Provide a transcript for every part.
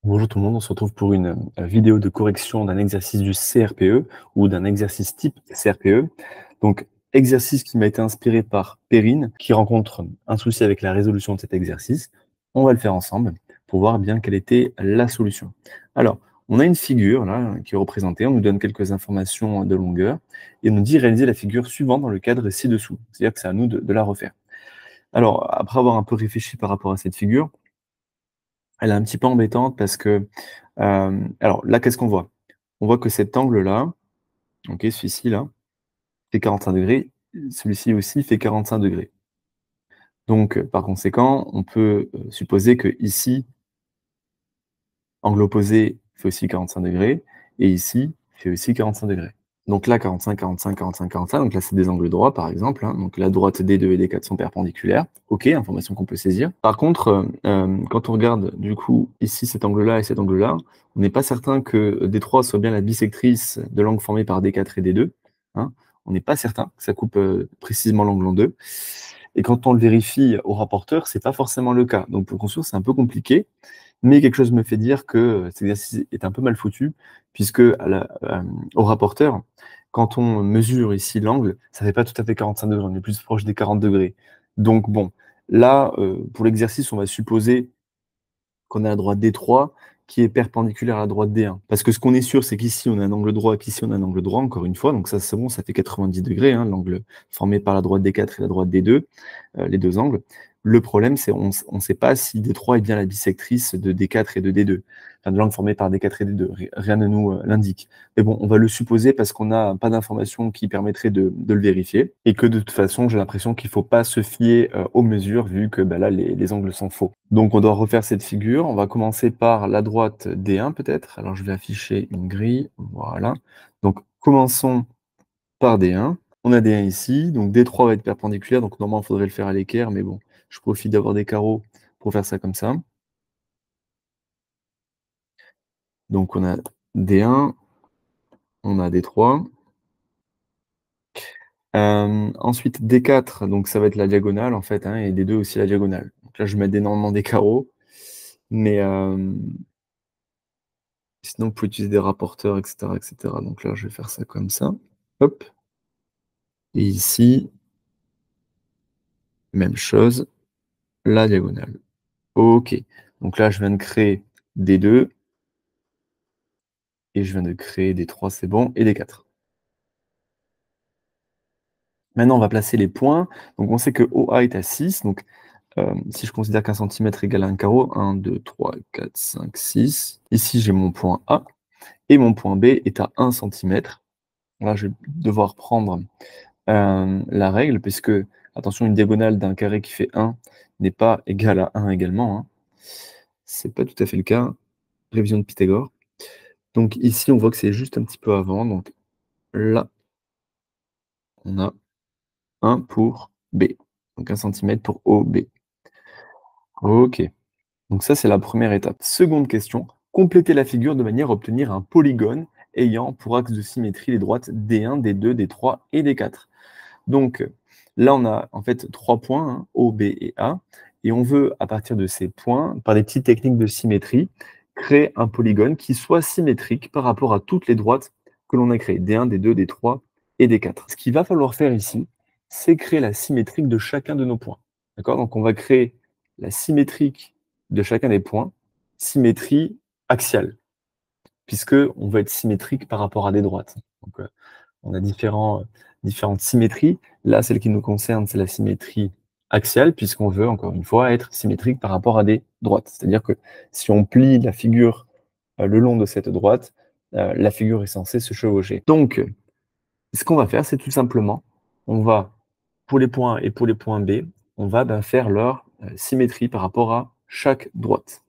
Bonjour tout le monde, on se retrouve pour une vidéo de correction d'un exercice du CRPE ou d'un exercice type CRPE. Donc, exercice qui m'a été inspiré par Perrine, qui rencontre un souci avec la résolution de cet exercice. On va le faire ensemble pour voir bien quelle était la solution. Alors, on a une figure là qui est représentée, on nous donne quelques informations de longueur et on nous dit réaliser la figure suivante dans le cadre ci-dessous. C'est-à-dire que c'est à nous de la refaire. Alors, après avoir un peu réfléchi par rapport à cette figure, elle est un petit peu embêtante parce que, alors là, qu'est-ce qu'on voit? On voit que cet angle-là, OK, celui-ci là, fait 45°, celui-ci aussi fait 45°. Donc, par conséquent, on peut, supposer qu'ici, angle opposé fait aussi 45° et ici, fait aussi 45°. Donc là, 45, 45, 45, 45, donc là, c'est des angles droits, par exemple, hein. Donc la droite D2 et D4 sont perpendiculaires. OK, information qu'on peut saisir. Par contre, quand on regarde, du coup, ici, cet angle-là et cet angle-là, on n'est pas certain que D3 soit bien la bisectrice de l'angle formé par D4 et D2, hein. On n'est pas certain que ça coupe précisément l'angle en deux. Et quand on le vérifie au rapporteur, c'est pas forcément le cas. Donc pour construire, c'est un peu compliqué. Mais quelque chose me fait dire que cet exercice est un peu mal foutu, puisque au rapporteur, quand on mesure ici l'angle, ça ne fait pas tout à fait 45°, on est plus proche des 40°. Donc bon, là, pour l'exercice, on va supposer qu'on a la droite D3 qui est perpendiculaire à la droite D1. Parce que ce qu'on est sûr, c'est qu'ici, on a un angle droit, qu'ici, on a un angle droit, encore une fois. Donc ça, c'est bon, ça fait 90°, hein, l'angle formé par la droite D4 et la droite D2, les deux angles. Le problème, c'est qu'on ne sait pas si D3 est bien la bisectrice de D4 et de D2, enfin de l'angle formé par D4 et D2. Rien ne nous l'indique. Mais bon, on va le supposer parce qu'on n'a pas d'informations qui permettraient de le vérifier. Et que de toute façon, j'ai l'impression qu'il ne faut pas se fier aux mesures, vu que bah, là, les angles sont faux. Donc on doit refaire cette figure. On va commencer par la droite D1 peut-être. Alors je vais afficher une grille. Voilà. Donc commençons par D1. On a D1 ici, donc D3 va être perpendiculaire, donc normalement il faudrait le faire à l'équerre, mais bon, je profite d'avoir des carreaux pour faire ça comme ça. Donc on a D1, on a D3. Ensuite D4, donc ça va être la diagonale en fait, hein, et D2 aussi la diagonale. Donc là je mets énormément des carreaux, mais sinon vous pouvez utiliser des rapporteurs, etc., etc. Donc là je vais faire ça comme ça. Hop. Et ici, même chose, la diagonale. OK. Donc là, je viens de créer des 2 et je viens de créer des 3, c'est bon, et des 4. Maintenant, on va placer les points. Donc on sait que OA est à 6. Donc si je considère qu'un centimètre égale à un carreau, 1, 2, 3, 4, 5, 6. Ici, j'ai mon point A et mon point B est à 1 centimètre. Là, je vais devoir prendre la règle, puisque, attention, une diagonale d'un carré qui fait 1 n'est pas égale à 1 également, hein. C'est pas tout à fait le cas. Révision de Pythagore. Donc ici, on voit que c'est juste un petit peu avant. Donc là, on a 1 pour B. Donc 1 cm pour OB. OK. Donc ça, c'est la première étape. Seconde question, compléter la figure de manière à obtenir un polygone ayant pour axe de symétrie les droites D1, D2, D3 et D4. Donc là, on a en fait 3 points, hein, O, B et A. Et on veut, à partir de ces points, par des petites techniques de symétrie, créer un polygone qui soit symétrique par rapport à toutes les droites que l'on a créées, D1, D2, D3 et D4. Ce qu'il va falloir faire ici, c'est créer la symétrique de chacun de nos points. D'accord? Donc on va créer la symétrique de chacun des points, symétrie axiale, puisqu'on veut être symétrique par rapport à des droites. Donc on a différentes symétries. Là, celle qui nous concerne, c'est la symétrie axiale, puisqu'on veut, encore une fois, être symétrique par rapport à des droites. C'est-à-dire que si on plie la figure le long de cette droite, la figure est censée se chevaucher. Donc, ce qu'on va faire, c'est tout simplement, on va, pour les points A et pour les points B, on va faire leur symétrie par rapport à chaque droite.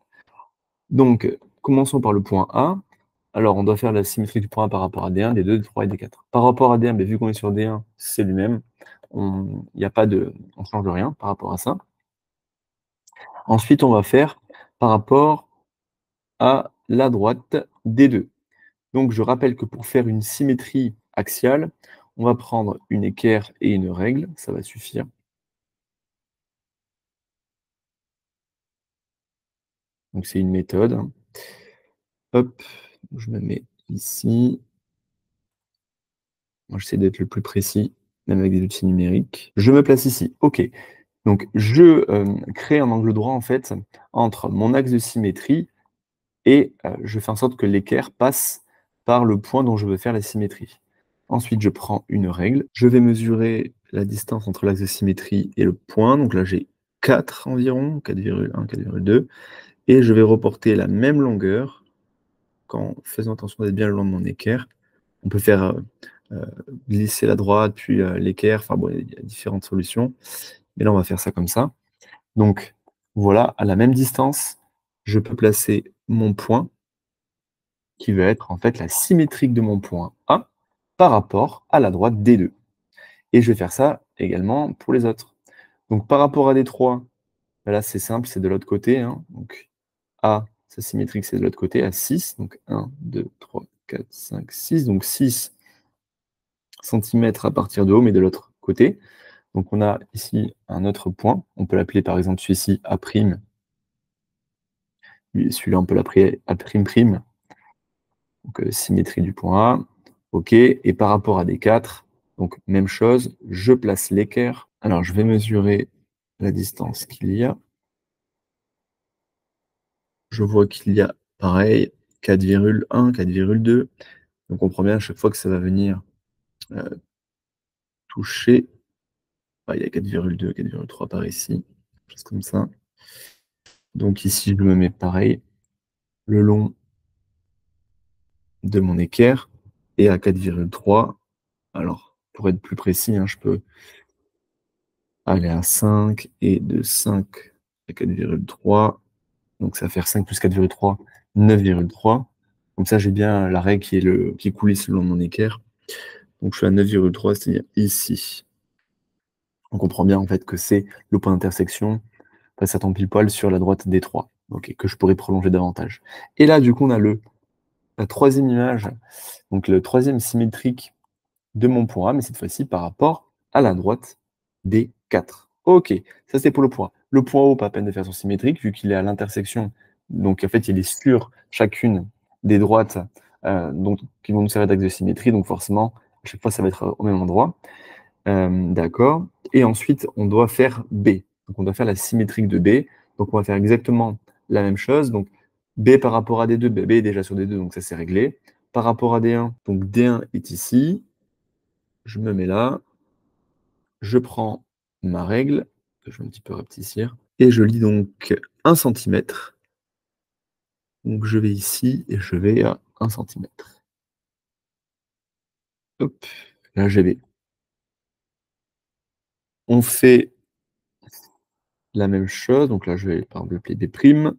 Donc, commençons par le point A. Alors, on doit faire la symétrie du point A par rapport à D1, D2, D3 et D4. Par rapport à D1, vu qu'on est sur D1, c'est lui-même. On ne change rien par rapport à ça. Ensuite, on va faire par rapport à la droite D2. Donc, je rappelle que pour faire une symétrie axiale, on va prendre une équerre et une règle, ça va suffire. Donc, c'est une méthode. Hop, je me mets ici. Moi, j'essaie d'être le plus précis, même avec des outils numériques. Je me place ici. OK. Donc, je crée un angle droit, en fait, entre mon axe de symétrie et je fais en sorte que l'équerre passe par le point dont je veux faire la symétrie. Ensuite, je prends une règle. Je vais mesurer la distance entre l'axe de symétrie et le point. Donc là, j'ai 4 environ, 4,1, 4,2. Et je vais reporter la même longueur en faisant attention d'être bien le long de mon équerre. On peut faire euh, glisser la droite, puis l'équerre. Enfin bon, il y a différentes solutions. Mais là, on va faire ça comme ça. Donc voilà, à la même distance, je peux placer mon point, qui va être en fait la symétrique de mon point A par rapport à la droite D2. Et je vais faire ça également pour les autres. Donc par rapport à D3, là c'est simple, c'est de l'autre côté. Hein. Donc A, sa symétrique, c'est de l'autre côté, à 6. Donc 1, 2, 3, 4, 5, 6. Donc 6 cm à partir de haut, mais de l'autre côté. Donc on a ici un autre point. On peut l'appeler par exemple celui-ci A'. Celui-là, on peut l'appeler A''. Donc symétrie du point A. OK. Et par rapport à D4, donc même chose, je place l'équerre. Alors je vais mesurer la distance qu'il y a. Je vois qu'il y a pareil 4,1, 4,2. On comprend bien à chaque fois que ça va venir toucher. Il y a 4,2, 4,3 par ici, chose comme ça. Donc ici, je me mets pareil, le long de mon équerre, et à 4,3. Alors, pour être plus précis, hein, je peux aller à 5, et de 5 à 4,3. Donc ça va faire 5 plus 4,3, 9,3. Comme ça, j'ai bien la raie qui coulisse le long de mon équerre. Donc je suis à 9,3, c'est-à-dire ici. On comprend bien en fait que c'est le point d'intersection. Ça tombe pile poil sur la droite des 3, okay, que je pourrais prolonger davantage. Et là, du coup, on a la troisième image, donc le troisième symétrique de mon point A, mais cette fois-ci par rapport à la droite des 4. Ok, ça c'est pour le point. Le point haut, pas à peine de faire son symétrique, vu qu'il est à l'intersection. Donc en fait, il est sur chacune des droites qui vont nous servir d'axe de symétrie. Donc forcément, à chaque fois, ça va être au même endroit. D'accord. Et ensuite, on doit faire B. Donc on doit faire la symétrique de B. Donc on va faire exactement la même chose. Donc B par rapport à D2, B est déjà sur D2, donc ça c'est réglé. Par rapport à D1, donc D1 est ici. Je me mets là. Je prends ma règle, que je vais un petit peu rapetissir, et je lis donc 1 cm. Donc je vais ici et je vais à 1 cm. Hop, là j'ai B. On fait la même chose, donc là je vais par exemple l'appeler B',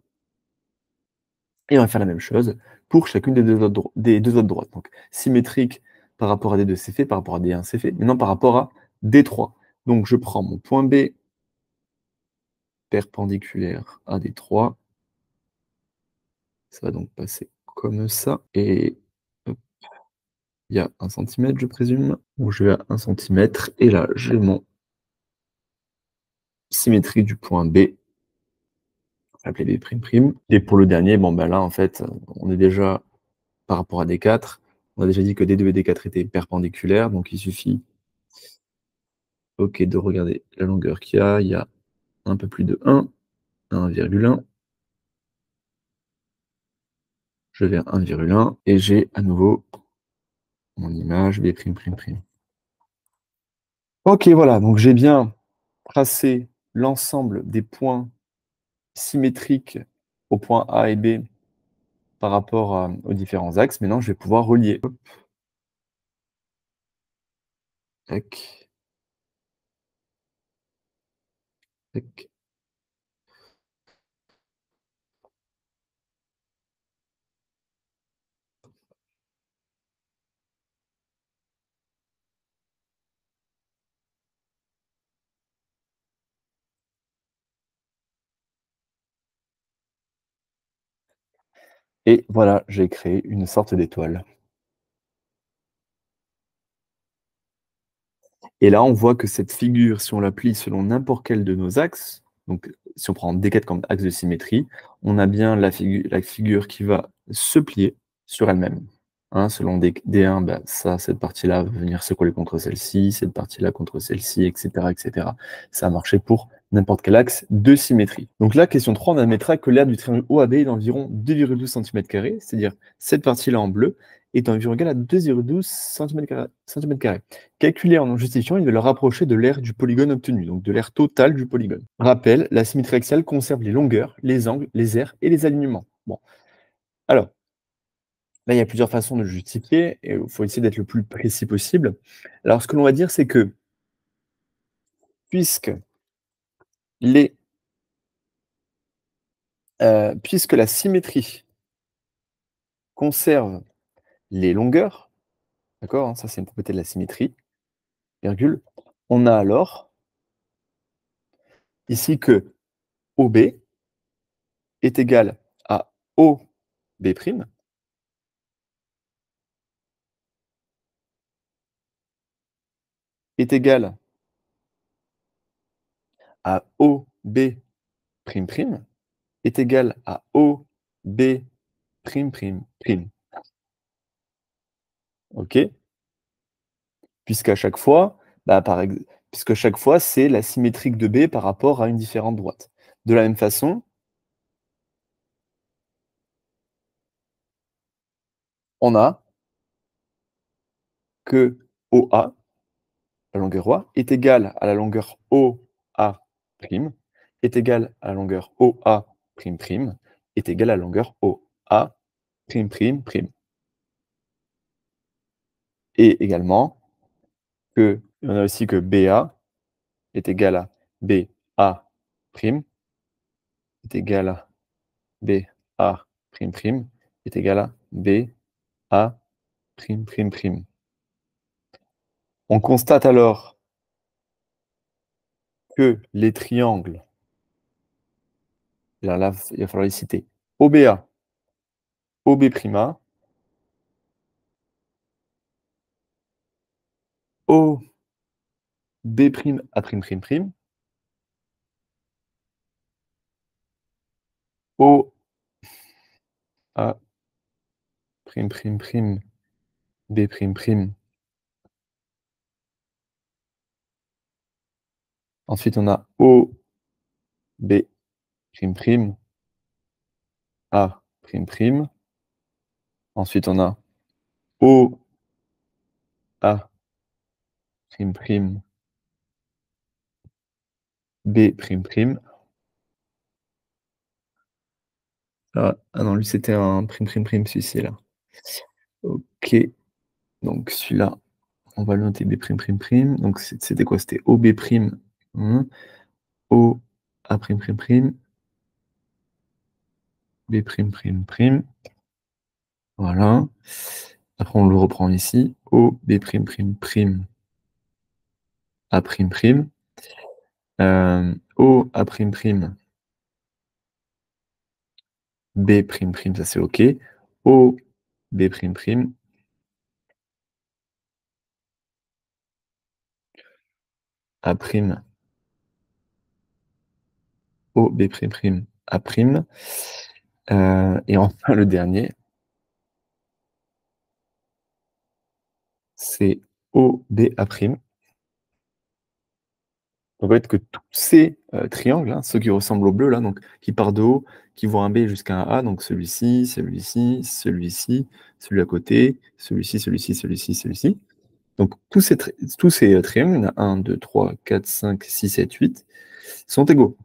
et on va faire la même chose pour chacune des deux autres droites. Donc symétrique par rapport à D2 c'est fait, par rapport à D1 c'est fait, maintenant par rapport à D3. Donc je prends mon point B perpendiculaire à D3. Ça va donc passer comme ça. Et hop, il y a 1 cm, je présume. Donc je vais à 1 cm. Et là, j'ai mon symétrie du point B. On va l'appeler B'. Et pour le dernier, bon ben là, en fait, on est déjà par rapport à D4. On a déjà dit que D2 et D4 étaient perpendiculaires. Donc il suffit de regarder la longueur qu'il y a. Il y a un peu plus de 1, 1,1. Je vais à 1,1 et j'ai à nouveau mon image B'. Ok, voilà, donc j'ai bien tracé l'ensemble des points symétriques aux points A et B par rapport aux différents axes. Maintenant, je vais pouvoir relier. Hop. Tac, tac. Et voilà, j'ai créé une sorte d'étoile. Et là, on voit que cette figure, si on la plie selon n'importe quel de nos axes, Donc, si on prend D4 comme axe de symétrie, on a bien la figure qui va se plier sur elle-même. Hein, selon D1, bah, cette partie-là va venir se coller contre celle-ci, cette partie-là contre celle-ci, etc., etc. Ça a marché pour n'importe quel axe de symétrie. Donc là, question 3, on admettra que l'aire du triangle OAB est d'environ 2,12 cm², c'est-à-dire cette partie-là en bleu est environ égale à 2,12 cm². Calculé en justifiant, il va le rapprocher de l'aire du polygone obtenu, donc de l'aire totale du polygone. Rappel, la symétrie axiale conserve les longueurs, les angles, les aires et les alignements. Bon. Alors, là, il y a plusieurs façons de justifier, et il faut essayer d'être le plus précis possible. Alors, ce que l'on va dire, c'est que puisque la symétrie conserve les longueurs, d'accord, hein, ça c'est une propriété de la symétrie, virgule, on a alors ici que OB est égal à OB', est égal à OB', est égal à OB''. OK? Puisqu'à chaque fois, puisque chaque fois, c'est la symétrique de B par rapport à une différente droite. De la même façon, on a que OA, la longueur OA, est égale à la longueur OA', est égale à la longueur OA', est égale à la longueur OA'. Et également, on a aussi que BA est égal à BA', est égal à BA', est égal à BA'. On constate alors que les triangles, là, il va falloir les citer, OBA, OB', OB'A', OA', Ensuite, on a OB', A'. Ensuite, on a OA', B'. Ah non, lui, c'était un prime, celui-ci, là. OK. Donc, celui-là, on va le noter B'. Donc, c'était quoi? C'était OB', OA', B'. Voilà. Après, on le reprend ici. OB', A'. OA', B', ça c'est OK. OB', A', OB', A'. Et enfin, le dernier, c'est OBA'. Donc, en fait, que tous ces triangles, hein, ceux qui ressemblent au bleu, là, donc qui partent de haut, qui vont un B jusqu'à un A, donc celui-ci, celui-ci, celui-ci, celui à côté, celui-ci, celui-ci, celui-ci, celui-ci. Donc, tous ces triangles, il y en a 1, 2, 3, 4, 5, 6, 7, 8, sont égaux.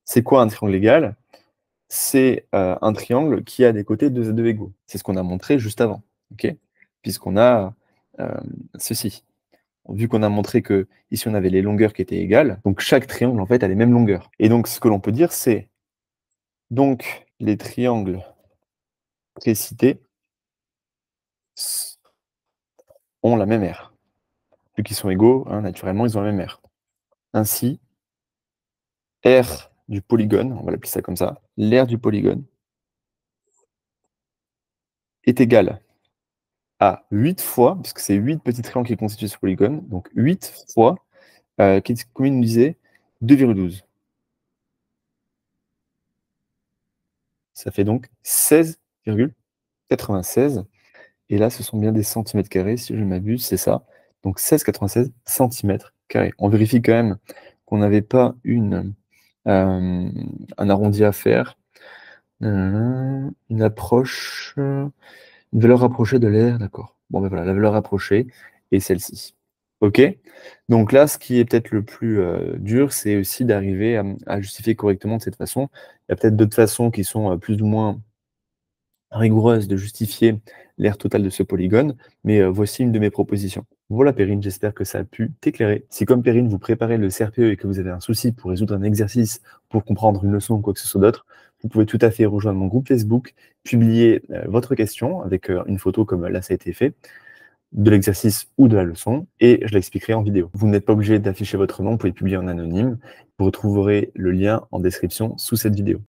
C'est quoi un triangle égal? C'est un triangle qui a des côtés 2 à 2 égaux. C'est ce qu'on a montré juste avant, ok? Puisqu'on a ceci. Vu qu'on a montré que ici on avait les longueurs qui étaient égales, donc chaque triangle en fait a les mêmes longueurs. Et donc ce que l'on peut dire, c'est donc les triangles précités ont la même aire. Vu qu'ils sont égaux, hein, naturellement, ils ont la même aire. Ainsi, aire du polygone, on va l'appeler ça comme ça, l'aire du polygone est égale à 8 fois, puisque c'est 8 petits triangles qui constituent ce polygone, donc 8 fois, combien il nous disait 2,12. Ça fait donc 16,96. Et là, ce sont bien des centimètres carrés, si je ne m'abuse, c'est ça. Donc 16,96 centimètres carrés. On vérifie quand même qu'on n'avait pas un arrondi à faire. Une approche, une valeur rapprochée de l'air, d'accord. Bon, ben voilà, la valeur rapprochée est celle-ci. OK? Donc là, ce qui est peut-être le plus dur, c'est aussi d'arriver à justifier correctement de cette façon. Il y a peut-être d'autres façons qui sont plus ou moins rigoureuse de justifier l'aire totale de ce polygone, mais voici une de mes propositions. Voilà Perrine, j'espère que ça a pu t'éclairer. Si comme Perrine, vous préparez le CRPE et que vous avez un souci pour résoudre un exercice, pour comprendre une leçon ou quoi que ce soit d'autre, vous pouvez tout à fait rejoindre mon groupe Facebook, publier votre question avec une photo comme là ça a été fait, de l'exercice ou de la leçon, et je l'expliquerai en vidéo. Vous n'êtes pas obligé d'afficher votre nom, vous pouvez publier en anonyme. Vous retrouverez le lien en description sous cette vidéo.